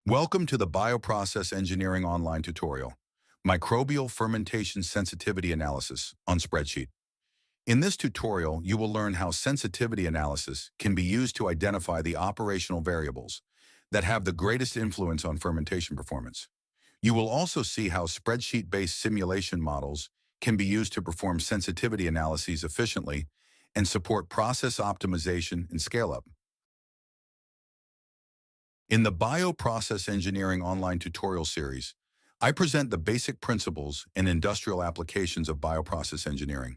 Welcome to the Bioprocess Engineering online tutorial, Microbial Fermentation Sensitivity Analysis on Spreadsheet. In this tutorial, you will learn how sensitivity analysis can be used to identify the operational variables that have the greatest influence on fermentation performance. You will also see how spreadsheet-based simulation models can be used to perform sensitivity analyses efficiently and support process optimization and scale-up. In the Bioprocess Engineering online tutorial series, I present the basic principles and industrial applications of bioprocess engineering.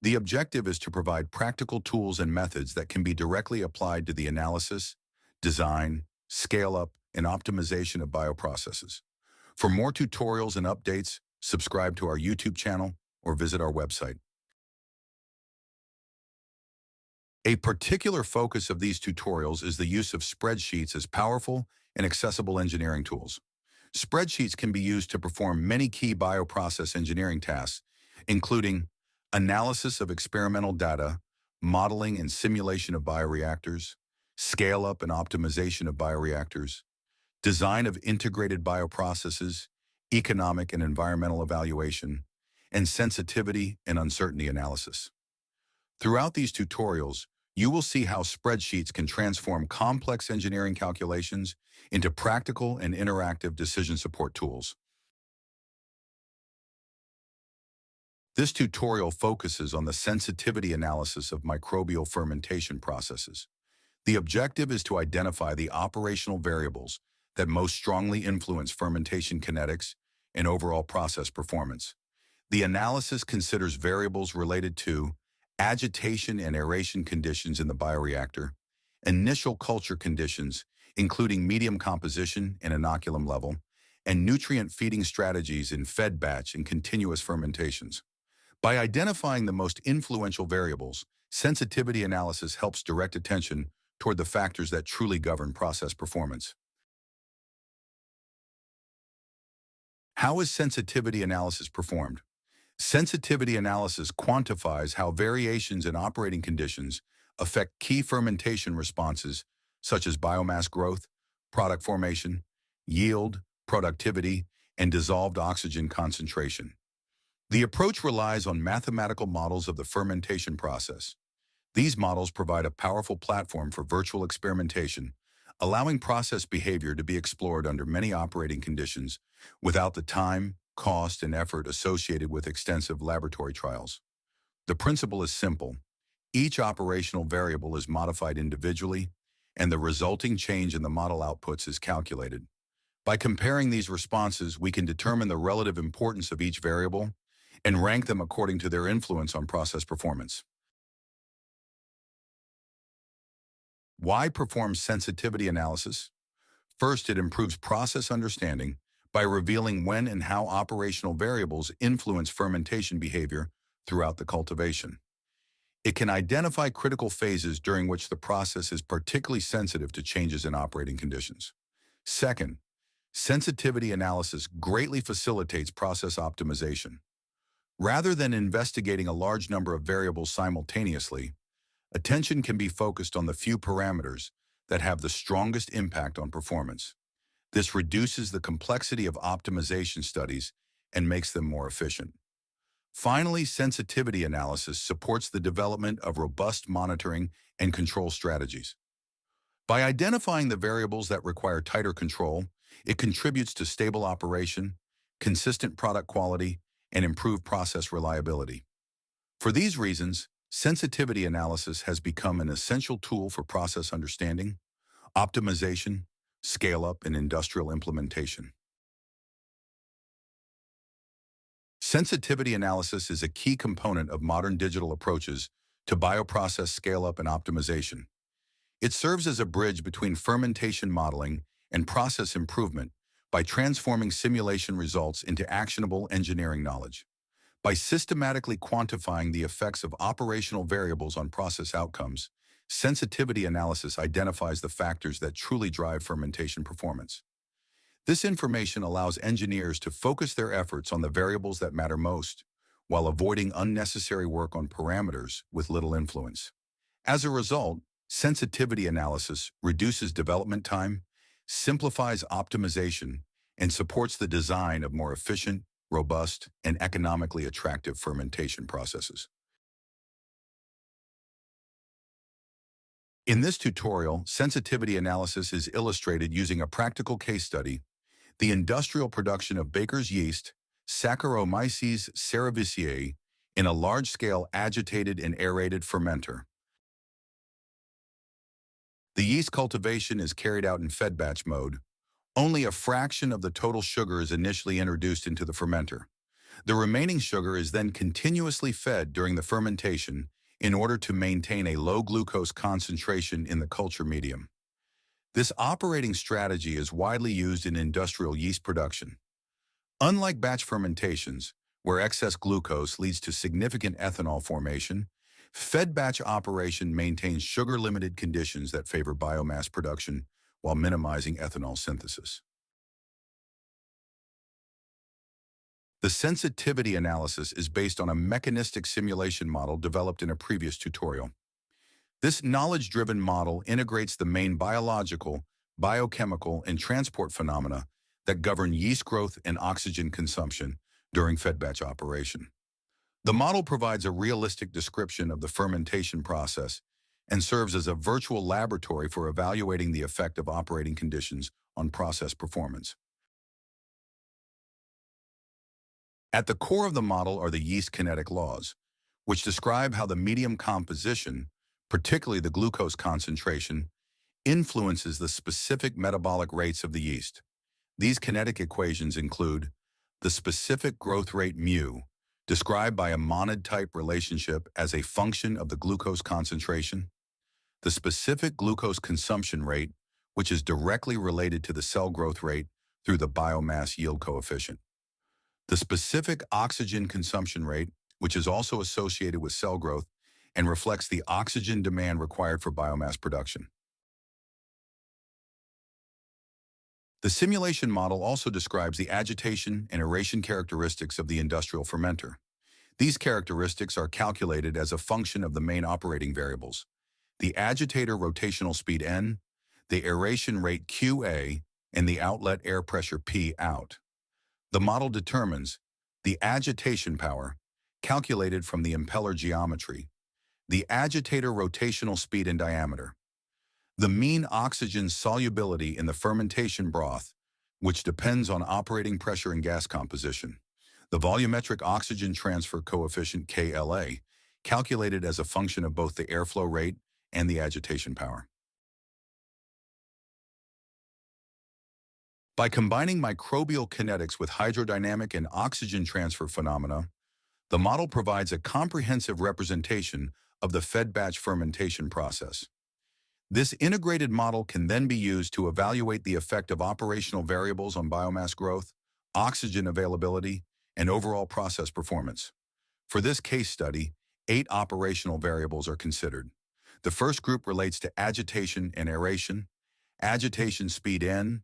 The objective is to provide practical tools and methods that can be directly applied to the analysis, design, scale-up, and optimization of bioprocesses. For more tutorials and updates, subscribe to our YouTube channel or visit our website. A particular focus of these tutorials is the use of spreadsheets as powerful and accessible engineering tools. Spreadsheets can be used to perform many key bioprocess engineering tasks, including analysis of experimental data, modeling and simulation of bioreactors, scale-up and optimization of bioreactors, design of integrated bioprocesses, economic and environmental evaluation, and sensitivity and uncertainty analysis. Throughout these tutorials, you will see how spreadsheets can transform complex engineering calculations into practical and interactive decision support tools. This tutorial focuses on the sensitivity analysis of microbial fermentation processes. The objective is to identify the operational variables that most strongly influence fermentation kinetics and overall process performance. The analysis considers variables related to agitation and aeration conditions in the bioreactor, initial culture conditions, including medium composition and inoculum level, and nutrient feeding strategies in fed batch and continuous fermentations. By identifying the most influential variables, sensitivity analysis helps direct attention toward the factors that truly govern process performance. How is sensitivity analysis performed? Sensitivity analysis quantifies how variations in operating conditions affect key fermentation responses such as biomass growth, product formation, yield, productivity, and dissolved oxygen concentration. The approach relies on mathematical models of the fermentation process. These models provide a powerful platform for virtual experimentation, allowing process behavior to be explored under many operating conditions without the time, cost, and effort associated with extensive laboratory trials. The principle is simple. Each operational variable is modified individually, and the resulting change in the model outputs is calculated. By comparing these responses, we can determine the relative importance of each variable and rank them according to their influence on process performance. Why perform sensitivity analysis? First, it improves process understanding by revealing when and how operational variables influence fermentation behavior throughout the cultivation. It can identify critical phases during which the process is particularly sensitive to changes in operating conditions. Second, sensitivity analysis greatly facilitates process optimization. Rather than investigating a large number of variables simultaneously, attention can be focused on the few parameters that have the strongest impact on performance. This reduces the complexity of optimization studies and makes them more efficient. Finally, sensitivity analysis supports the development of robust monitoring and control strategies. By identifying the variables that require tighter control, it contributes to stable operation, consistent product quality, and improved process reliability. For these reasons, sensitivity analysis has become an essential tool for process understanding, optimization, scale-up, and industrial implementation. Sensitivity analysis is a key component of modern digital approaches to bioprocess scale-up and optimization. It serves as a bridge between fermentation modeling and process improvement by transforming simulation results into actionable engineering knowledge. By systematically quantifying the effects of operational variables on process outcomes, sensitivity analysis identifies the factors that truly drive fermentation performance. This information allows engineers to focus their efforts on the variables that matter most, while avoiding unnecessary work on parameters with little influence. As a result, sensitivity analysis reduces development time, simplifies optimization, and supports the design of more efficient, robust, and economically attractive fermentation processes. In this tutorial, sensitivity analysis is illustrated using a practical case study, the industrial production of baker's yeast, Saccharomyces cerevisiae, in a large-scale agitated and aerated fermenter. The yeast cultivation is carried out in fed batch mode. Only a fraction of the total sugar is initially introduced into the fermenter. The remaining sugar is then continuously fed during the fermentation in order to maintain a low glucose concentration in the culture medium. This operating strategy is widely used in industrial yeast production. Unlike batch fermentations, where excess glucose leads to significant ethanol formation, fed batch operation maintains sugar-limited conditions that favor biomass production while minimizing ethanol synthesis. The sensitivity analysis is based on a mechanistic simulation model developed in a previous tutorial. This knowledge-driven model integrates the main biological, biochemical, and transport phenomena that govern yeast growth and oxygen consumption during fed batch operation. The model provides a realistic description of the fermentation process and serves as a virtual laboratory for evaluating the effect of operating conditions on process performance. At the core of the model are the yeast kinetic laws, which describe how the medium composition, particularly the glucose concentration, influences the specific metabolic rates of the yeast. These kinetic equations include the specific growth rate μ, described by a monad-type relationship as a function of the glucose concentration, the specific glucose consumption rate, which is directly related to the cell growth rate through the biomass yield coefficient, the specific oxygen consumption rate, which is also associated with cell growth and reflects the oxygen demand required for biomass production. The simulation model also describes the agitation and aeration characteristics of the industrial fermenter. These characteristics are calculated as a function of the main operating variables: the agitator rotational speed N, the aeration rate QA, and the outlet air pressure P out. The model determines the agitation power, calculated from the impeller geometry, the agitator rotational speed and diameter, the mean oxygen solubility in the fermentation broth, which depends on operating pressure and gas composition, the volumetric oxygen transfer coefficient KLA, calculated as a function of both the airflow rate and the agitation power. By combining microbial kinetics with hydrodynamic and oxygen transfer phenomena, the model provides a comprehensive representation of the fed batch fermentation process. This integrated model can then be used to evaluate the effect of operational variables on biomass growth, oxygen availability, and overall process performance. For this case study, 8 operational variables are considered. The first group relates to agitation and aeration, agitation speed N,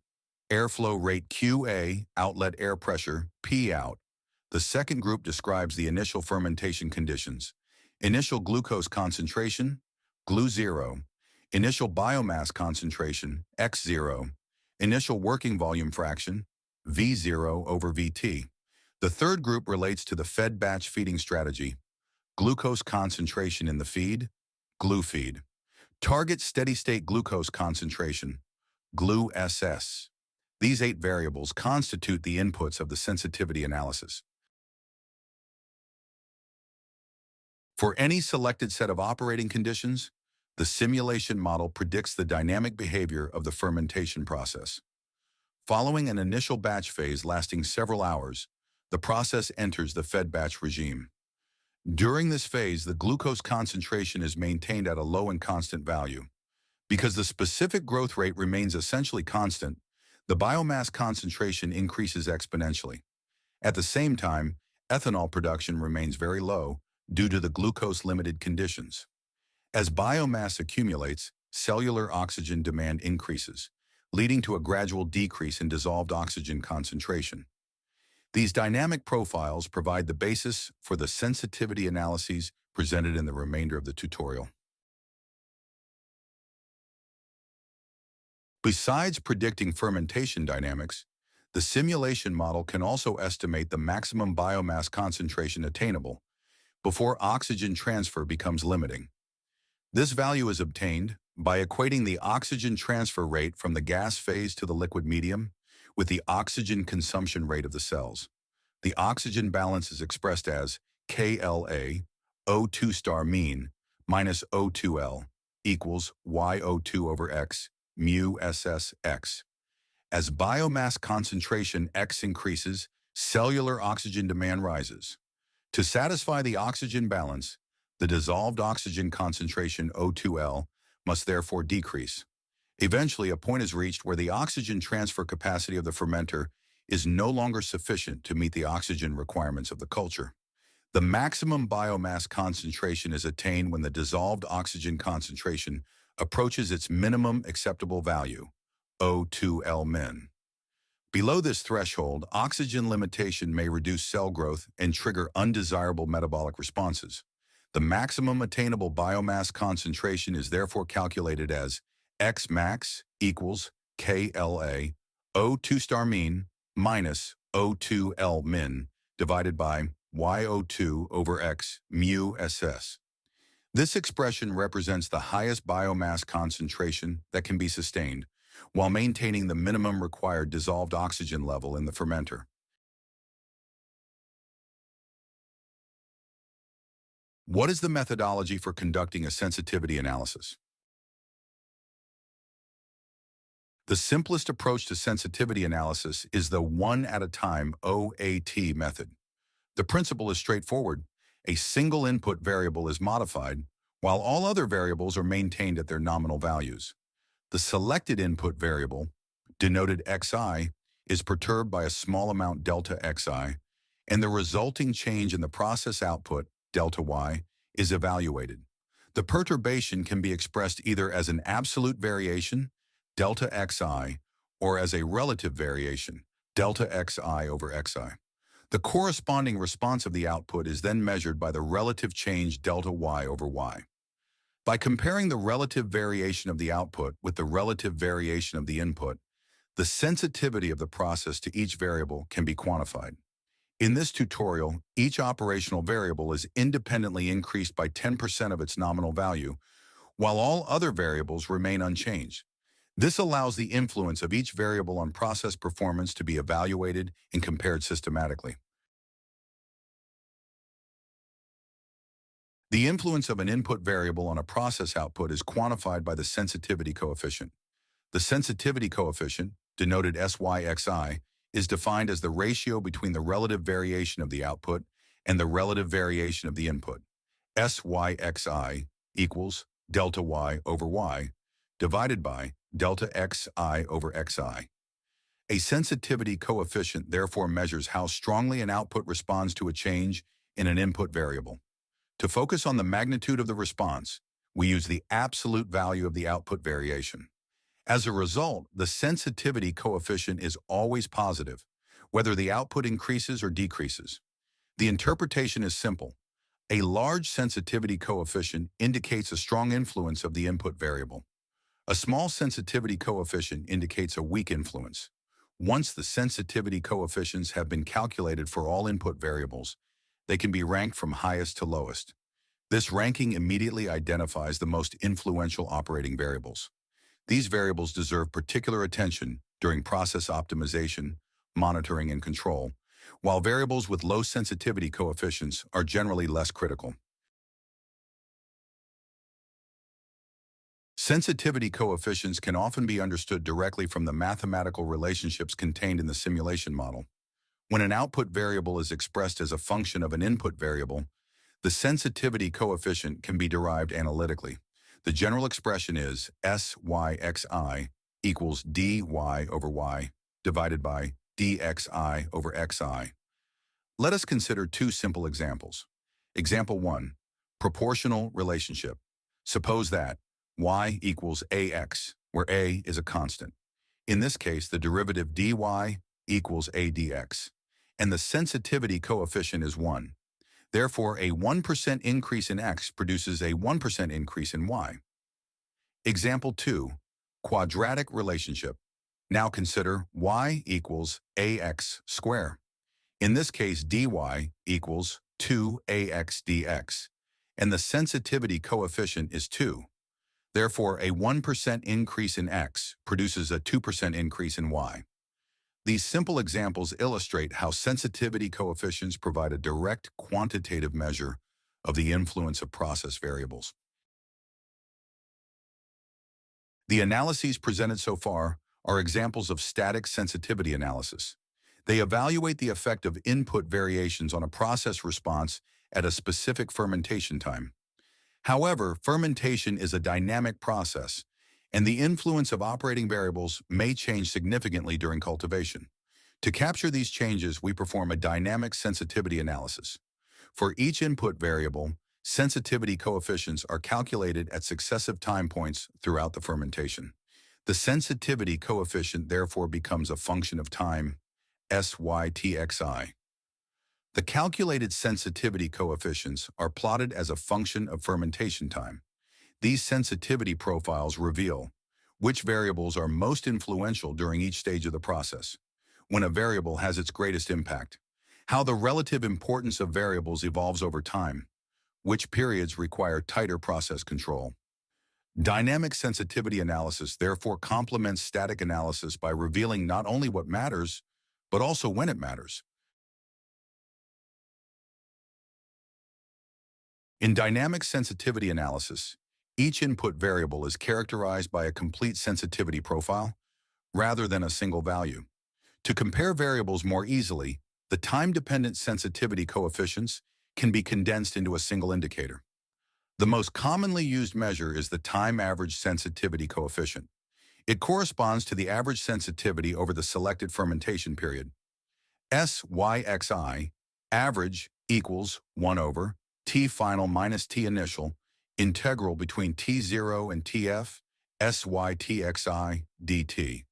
airflow rate QA, outlet air pressure P out. The second group describes the initial fermentation conditions: initial glucose concentration, GLU0, initial biomass concentration, X0, initial working volume fraction, V0 over Vt. The third group relates to the fed batch feeding strategy: glucose concentration in the feed, GLU feed, target steady-state glucose concentration, GLU-SS. These 8 variables constitute the inputs of the sensitivity analysis. For any selected set of operating conditions, the simulation model predicts the dynamic behavior of the fermentation process. Following an initial batch phase lasting several hours, the process enters the fed batch regime. During this phase, the glucose concentration is maintained at a low and constant value. Because the specific growth rate remains essentially constant, the biomass concentration increases exponentially. At the same time, ethanol production remains very low due to the glucose-limited conditions. As biomass accumulates, cellular oxygen demand increases, leading to a gradual decrease in dissolved oxygen concentration. These dynamic profiles provide the basis for the sensitivity analyses presented in the remainder of the tutorial. Besides predicting fermentation dynamics, the simulation model can also estimate the maximum biomass concentration attainable before oxygen transfer becomes limiting. This value is obtained by equating the oxygen transfer rate from the gas phase to the liquid medium with the oxygen consumption rate of the cells. The oxygen balance is expressed as KLA, O2 star mean, minus O2L, equals YO2 over X, mu SS X. As biomass concentration X increases, cellular oxygen demand rises. To satisfy the oxygen balance, the dissolved oxygen concentration O2L must therefore decrease. Eventually, a point is reached where the oxygen transfer capacity of the fermenter is no longer sufficient to meet the oxygen requirements of the culture. The maximum biomass concentration is attained when the dissolved oxygen concentration approaches its minimum acceptable value, O2L min. Below this threshold, oxygen limitation may reduce cell growth and trigger undesirable metabolic responses. The maximum attainable biomass concentration is therefore calculated as X max equals KLA, O2 star mean minus O2L min divided by YO2 over X mu SS. This expression represents the highest biomass concentration that can be sustained while maintaining the minimum required dissolved oxygen level in the fermenter. What is the methodology for conducting a sensitivity analysis? The simplest approach to sensitivity analysis is the one-at-a-time OAT method. The principle is straightforward. A single input variable is modified, while all other variables are maintained at their nominal values. The selected input variable, denoted xi, is perturbed by a small amount delta xi, and the resulting change in the process output, delta y, is evaluated. The perturbation can be expressed either as an absolute variation, delta xi, or as a relative variation, delta xi over xi. The corresponding response of the output is then measured by the relative change delta y over y. By comparing the relative variation of the output with the relative variation of the input, the sensitivity of the process to each variable can be quantified. In this tutorial, each operational variable is independently increased by 10% of its nominal value, while all other variables remain unchanged. This allows the influence of each variable on process performance to be evaluated and compared systematically. The influence of an input variable on a process output is quantified by the sensitivity coefficient. The sensitivity coefficient, denoted SYXI, is defined as the ratio between the relative variation of the output and the relative variation of the input. SYXI equals delta y over y divided by delta xi over xi. A sensitivity coefficient therefore measures how strongly an output responds to a change in an input variable. To focus on the magnitude of the response, we use the absolute value of the output variation. As a result, the sensitivity coefficient is always positive, whether the output increases or decreases. The interpretation is simple. A large sensitivity coefficient indicates a strong influence of the input variable. A small sensitivity coefficient indicates a weak influence. Once the sensitivity coefficients have been calculated for all input variables, they can be ranked from highest to lowest. This ranking immediately identifies the most influential operating variables. These variables deserve particular attention during process optimization, monitoring, and control, while variables with low sensitivity coefficients are generally less critical. Sensitivity coefficients can often be understood directly from the mathematical relationships contained in the simulation model. When an output variable is expressed as a function of an input variable, the sensitivity coefficient can be derived analytically. The general expression is SYXI equals dy over y divided by dxi over xi. Let us consider two simple examples. Example 1, proportional relationship. Suppose that y equals ax, where a is a constant. In this case, the derivative dy equals a dx, and the sensitivity coefficient is 1. Therefore, a 1% increase in x produces a 1% increase in y. Example 2, quadratic relationship. Now consider y equals ax squared. In this case, dy equals 2ax dx, and the sensitivity coefficient is 2. Therefore, a 1% increase in x produces a 2% increase in y. These simple examples illustrate how sensitivity coefficients provide a direct quantitative measure of the influence of process variables. The analyses presented so far are examples of static sensitivity analysis. They evaluate the effect of input variations on a process response at a specific fermentation time. However, fermentation is a dynamic process, and the influence of operating variables may change significantly during cultivation. To capture these changes, we perform a dynamic sensitivity analysis. For each input variable, sensitivity coefficients are calculated at successive time points throughout the fermentation. The sensitivity coefficient therefore becomes a function of time, SYTXI. The calculated sensitivity coefficients are plotted as a function of fermentation time. These sensitivity profiles reveal which variables are most influential during each stage of the process, when a variable has its greatest impact, how the relative importance of variables evolves over time, which periods require tighter process control. Dynamic sensitivity analysis therefore complements static analysis by revealing not only what matters, but also when it matters. In dynamic sensitivity analysis, each input variable is characterized by a complete sensitivity profile rather than a single value. To compare variables more easily, the time-dependent sensitivity coefficients can be condensed into a single indicator. The most commonly used measure is the time average sensitivity coefficient. It corresponds to the average sensitivity over the selected fermentation period. SYXI, average, equals 1 over T final minus T initial, integral between T0 and TF, SYTXI dt.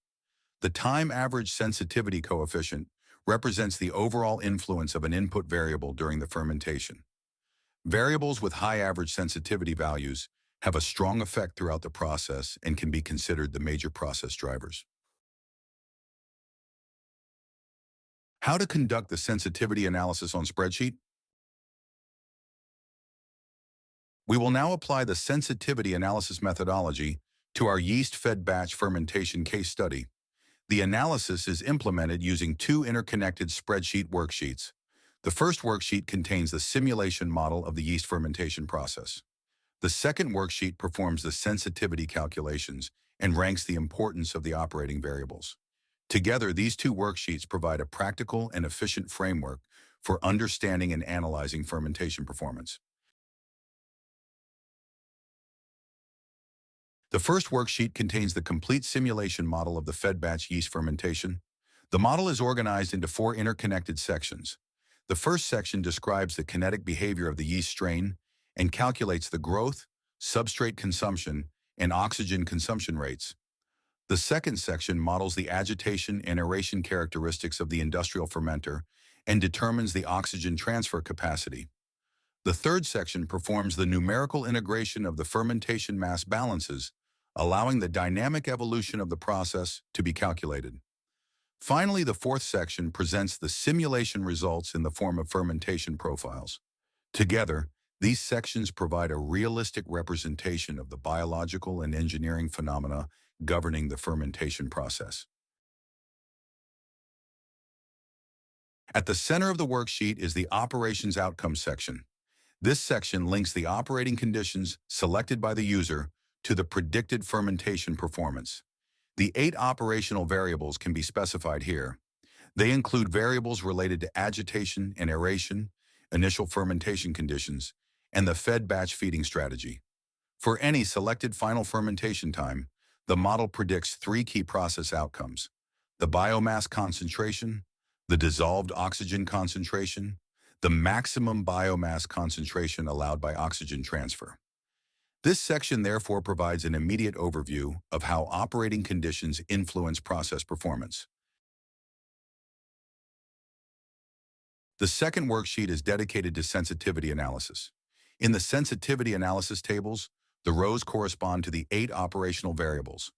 The time average sensitivity coefficient represents the overall influence of an input variable during the fermentation. Variables with high average sensitivity values have a strong effect throughout the process and can be considered the major process drivers. How to conduct the sensitivity analysis on spreadsheet? We will now apply the sensitivity analysis methodology to our yeast-fed batch fermentation case study. The analysis is implemented using two interconnected spreadsheet worksheets. The first worksheet contains the simulation model of the yeast fermentation process. The second worksheet performs the sensitivity calculations and ranks the importance of the operating variables. Together, these two worksheets provide a practical and efficient framework for understanding and analyzing fermentation performance. The first worksheet contains the complete simulation model of the fed batch yeast fermentation. The model is organized into 4 interconnected sections. The first section describes the kinetic behavior of the yeast strain and calculates the growth, substrate consumption, and oxygen consumption rates. The second section models the agitation and aeration characteristics of the industrial fermenter and determines the oxygen transfer capacity. The third section performs the numerical integration of the fermentation mass balances, allowing the dynamic evolution of the process to be calculated. Finally, the fourth section presents the simulation results in the form of fermentation profiles. Together, these sections provide a realistic representation of the biological and engineering phenomena governing the fermentation process. At the center of the worksheet is the Operations Outcomes section. This section links the operating conditions selected by the user to the predicted fermentation performance. The 8 operational variables can be specified here. They include variables related to agitation and aeration, initial fermentation conditions, and the fed batch feeding strategy. For any selected final fermentation time, the model predicts 3 key process outcomes: the biomass concentration, the dissolved oxygen concentration, the maximum biomass concentration allowed by oxygen transfer. This section therefore provides an immediate overview of how operating conditions influence process performance. The second worksheet is dedicated to sensitivity analysis. In the sensitivity analysis tables, the rows correspond to the 8 operational variables.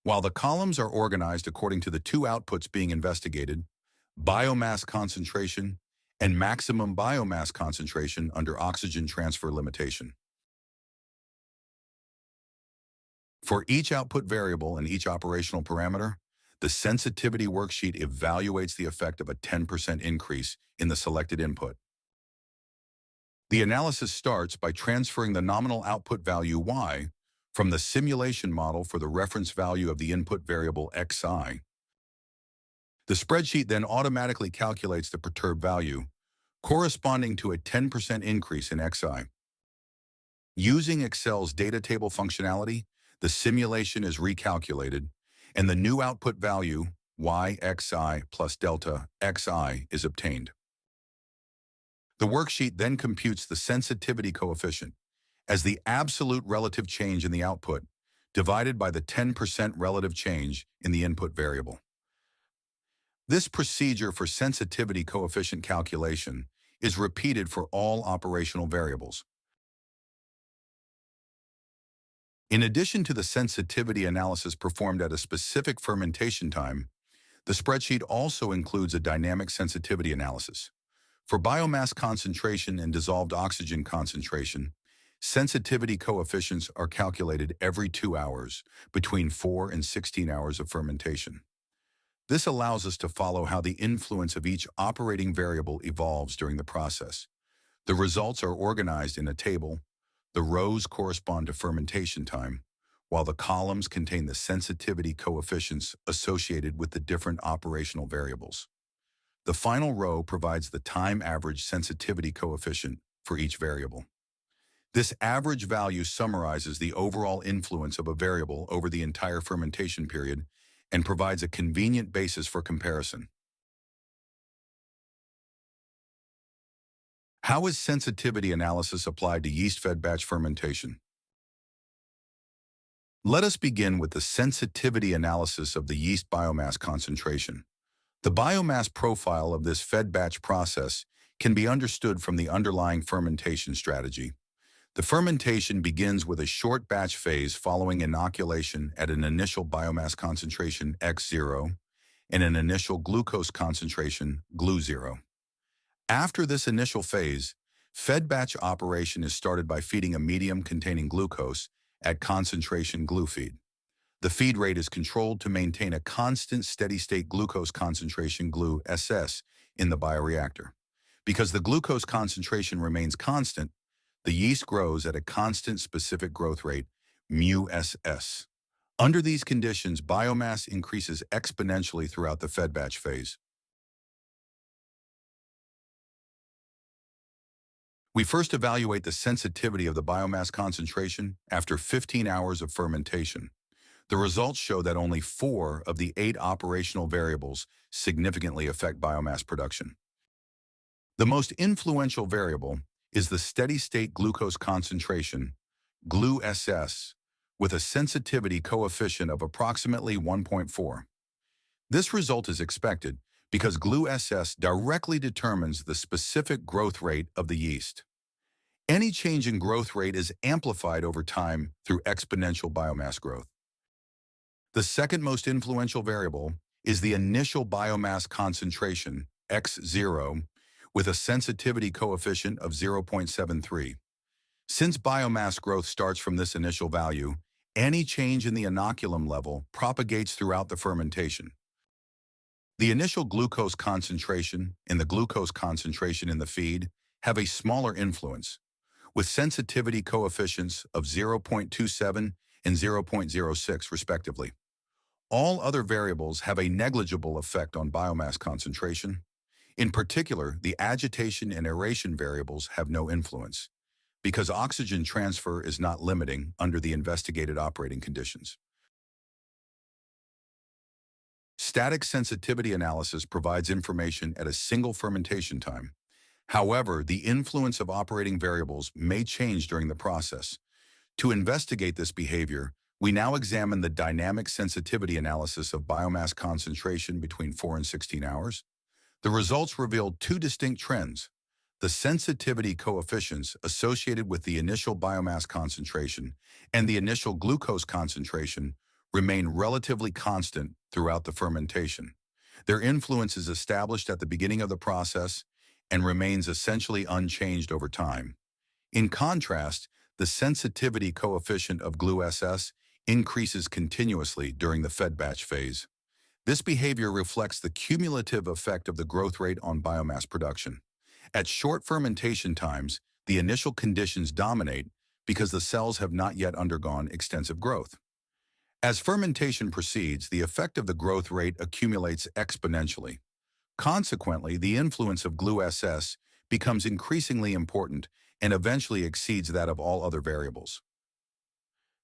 while the columns are organized according to the two outputs being investigated, biomass concentration and maximum biomass concentration under oxygen transfer limitation. For each output variable and each operational parameter, the sensitivity worksheet evaluates the effect of a 10% increase in the selected input. The analysis starts by transferring the nominal output value y from the simulation model for the reference value of the input variable xi. The spreadsheet then automatically calculates the perturbed value, corresponding to a 10% increase in xi. Using Excel's data table functionality, the simulation is recalculated, and the new output value, yxi plus delta xi, is obtained. The worksheet then computes the sensitivity coefficient as the absolute relative change in the output divided by the 10% relative change in the input variable. This procedure for sensitivity coefficient calculation is repeated for all operational variables. In addition to the sensitivity analysis performed at a specific fermentation time, the spreadsheet also includes a dynamic sensitivity analysis. For biomass concentration and dissolved oxygen concentration, sensitivity coefficients are calculated every 2 hours, between 4 and 16 hours of fermentation. This allows us to follow how the influence of each operating variable evolves during the process. The results are organized in a table. The rows correspond to fermentation time, while the columns contain the sensitivity coefficients associated with the different operational variables. The final row provides the time average sensitivity coefficient for each variable. This average value summarizes the overall influence of a variable over the entire fermentation period and provides a convenient basis for comparison. How is sensitivity analysis applied to yeast-fed batch fermentation? Let us begin with the sensitivity analysis of the yeast biomass concentration. The biomass profile of this fed batch process can be understood from the underlying fermentation strategy. The fermentation begins with a short batch phase following inoculation at an initial biomass concentration x0 and an initial glucose concentration glu0. After this initial phase, fed batch operation is started by feeding a medium containing glucose at concentration glu feed. The feed rate is controlled to maintain a constant steady-state glucose concentration glu-SS in the bioreactor. Because the glucose concentration remains constant, the yeast grows at a constant specific growth rate, mu-SS. Under these conditions, biomass increases exponentially throughout the fed batch phase. We first evaluate the sensitivity of the biomass concentration after 15 hours of fermentation. The results show that only 4 of the 8 operational variables significantly affect biomass production. The most influential variable is the steady-state glucose concentration, glu-SS, with a sensitivity coefficient of approximately 1.4. This result is expected because glu-SS directly determines the specific growth rate of the yeast. Any change in growth rate is amplified over time through exponential biomass growth. The second most influential variable is the initial biomass concentration, x0, with a sensitivity coefficient of 0.73. Since biomass growth starts from this initial value, any change in the inoculum level propagates throughout the fermentation. The initial glucose concentration and the glucose concentration in the feed have a smaller influence, with sensitivity coefficients of 0.27 and 0.06 respectively. All other variables have a negligible effect on biomass concentration. In particular, the agitation and aeration variables have no influence, because oxygen transfer is not limiting under the investigated operating conditions. Static sensitivity analysis provides information at a single fermentation time. However, the influence of operating variables may change during the process. To investigate this behavior, we now examine the dynamic sensitivity analysis of biomass concentration between 4 and 16 hours. The results revealed 2 distinct trends. The sensitivity coefficients associated with the initial biomass concentration and the initial glucose concentration remain relatively constant throughout the fermentation. Their influence is established at the beginning of the process and remains essentially unchanged over time. In contrast, the sensitivity coefficient of GLU-SS increases continuously during the fed batch phase. This behavior reflects the cumulative effect of the growth rate on biomass production. At short fermentation times, the initial conditions dominate because the cells have not yet undergone extensive growth. As fermentation proceeds, the effect of the growth rate accumulates exponentially. Consequently, the influence of GLU-SS becomes increasingly important and eventually exceeds that of all other variables.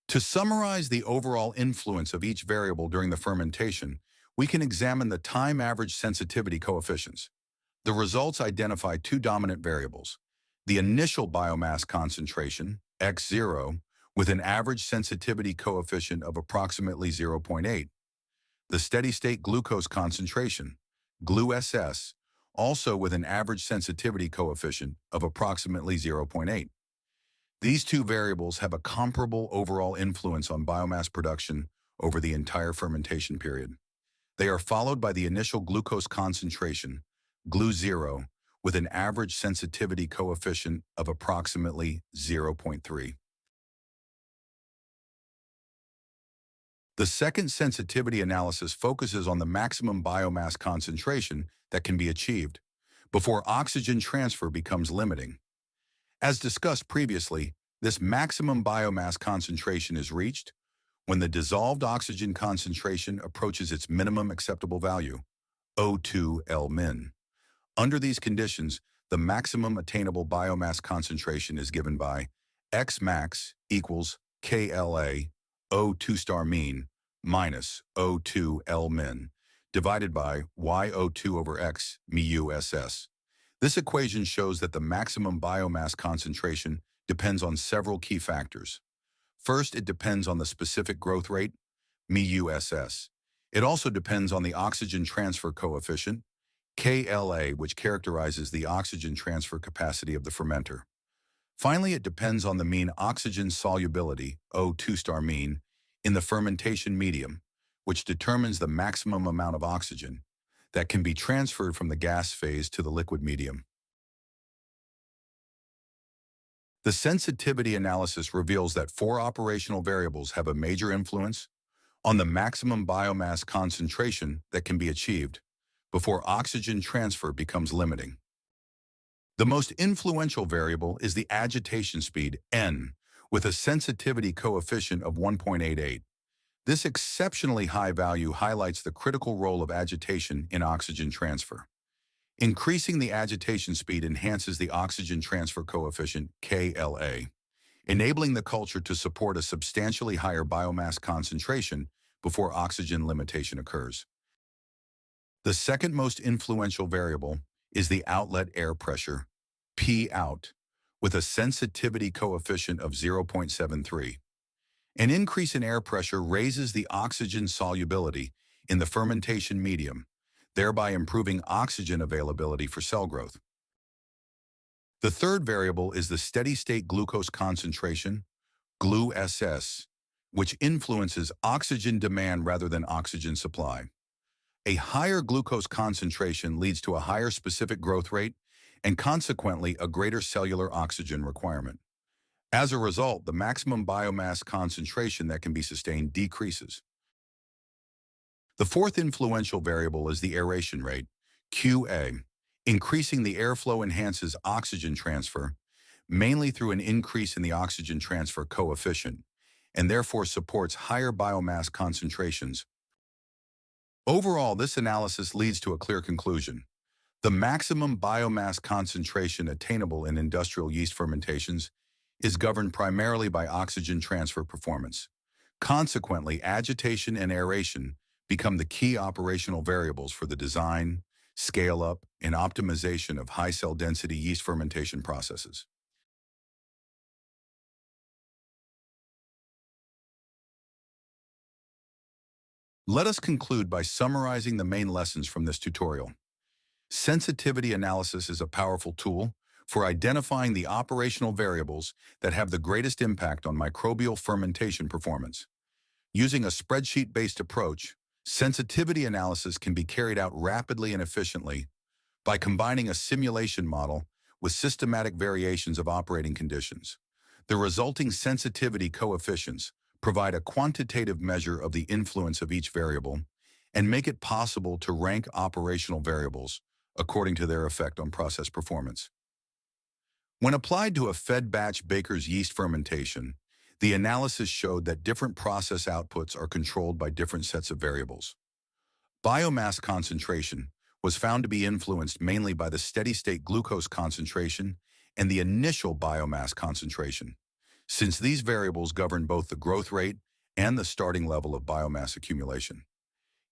To summarize the overall influence of each variable during the fermentation, we can examine the time average sensitivity coefficients. The results identify two dominant variables: the initial biomass concentration, x0, with an average sensitivity coefficient of approximately 0.8, the steady-state glucose concentration, GLU-SS, also with an average sensitivity coefficient of approximately 0.8. These two variables have a comparable overall influence on biomass production over the entire fermentation period. They are followed by the initial glucose concentration, GLU-0, with an average sensitivity coefficient of approximately 0.3. The second sensitivity analysis focuses on the maximum biomass concentration that can be achieved before oxygen transfer becomes limiting. As discussed previously, this maximum biomass concentration is reached when the dissolved oxygen concentration approaches its minimum acceptable value, O2 L-min. Under these conditions, the maximum attainable biomass concentration is given by X max equals KLA O2 star mean minus O2 L min divided by YO2 over X mu SS. This equation shows that the maximum biomass concentration depends on several key factors. First, it depends on the specific growth rate, mu SS. It also depends on the oxygen transfer coefficient, KLA, which characterizes the oxygen transfer capacity of the fermenter. Finally, it depends on the mean oxygen solubility, O2 star mean, in the fermentation medium, which determines the maximum amount of oxygen that can be transferred from the gas phase to the liquid medium. The sensitivity analysis reveals that four operational variables have a major influence on the maximum biomass concentration that can be achieved before oxygen transfer becomes limiting. The most influential variable is the agitation speed, N, with a sensitivity coefficient of 1.88. This exceptionally high value highlights the critical role of agitation in oxygen transfer. Increasing the agitation speed enhances the oxygen transfer coefficient, KLA, enabling the culture to support a substantially higher biomass concentration before oxygen limitation occurs. The second most influential variable is the outlet air pressure, P out, with a sensitivity coefficient of 0.73. An increase in air pressure raises the oxygen solubility in the fermentation medium, thereby improving oxygen availability for cell growth. The third variable is the steady-state glucose concentration, GLU-SS, which influences oxygen demand rather than oxygen supply. A higher glucose concentration leads to a higher specific growth rate and consequently a greater cellular oxygen requirement. As a result, the maximum biomass concentration that can be sustained decreases. The fourth influential variable is the aeration rate, QA. Increasing the airflow enhances oxygen transfer, mainly through an increase in the oxygen transfer coefficient, and therefore supports higher biomass concentrations. Overall, this analysis leads to a clear conclusion. The maximum biomass concentration attainable in industrial yeast fermentations is governed primarily by oxygen transfer performance. Consequently, agitation and aeration become the key operational variables for the design, scale-up, and optimization of high cell density yeast fermentation processes. Let us conclude by summarizing the main lessons from this tutorial. Sensitivity analysis is a powerful tool for identifying the operational variables that have the greatest impact on microbial fermentation performance. Using a spreadsheet-based approach, sensitivity analysis can be carried out rapidly and efficiently by combining a simulation model with systematic variations of operating conditions. The resulting sensitivity coefficients provide a quantitative measure of the influence of each variable and make it possible to rank operational variables according to their effect on process performance. When applied to a fed batch baker's yeast fermentation, the analysis showed that different process outputs are controlled by different sets of variables. Biomass concentration was found to be influenced mainly by the steady-state glucose concentration and the initial biomass concentration, since these variables govern both the growth rate and the starting level of biomass accumulation.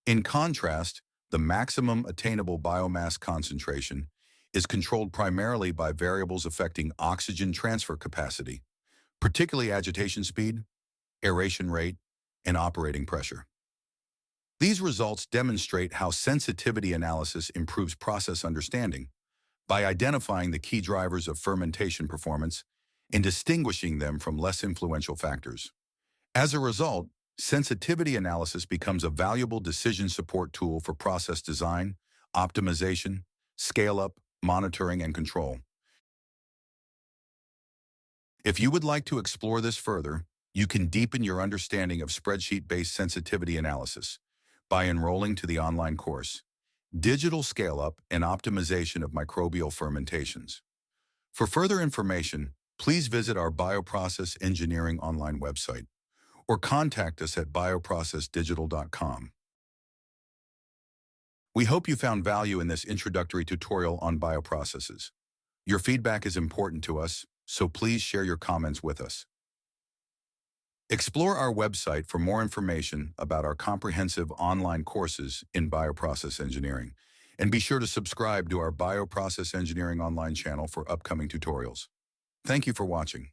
In contrast, the maximum attainable biomass concentration is controlled primarily by variables affecting oxygen transfer capacity, particularly agitation speed, aeration rate, and operating pressure. These results demonstrate how sensitivity analysis improves process understanding by identifying the key drivers of fermentation performance and distinguishing them from less influential factors. As a result, sensitivity analysis becomes a valuable decision support tool for process design, optimization, scale-up, monitoring, and control. If you would like to explore this further, you can deepen your understanding of spreadsheet-based sensitivity analysis by enrolling to the online course, Digital Scale-Up and Optimization of Microbial Fermentations. For further information, please visit our Bioprocess Engineering online website or contact us at bioprocessdigital.com. We hope you found value in this introductory tutorial on bioprocesses. Your feedback is important to us, so please share your comments with us. Explore our website for more information about our comprehensive online courses in bioprocess engineering, and be sure to subscribe to our Bioprocess Engineering online channel for upcoming tutorials. Thank you for watching.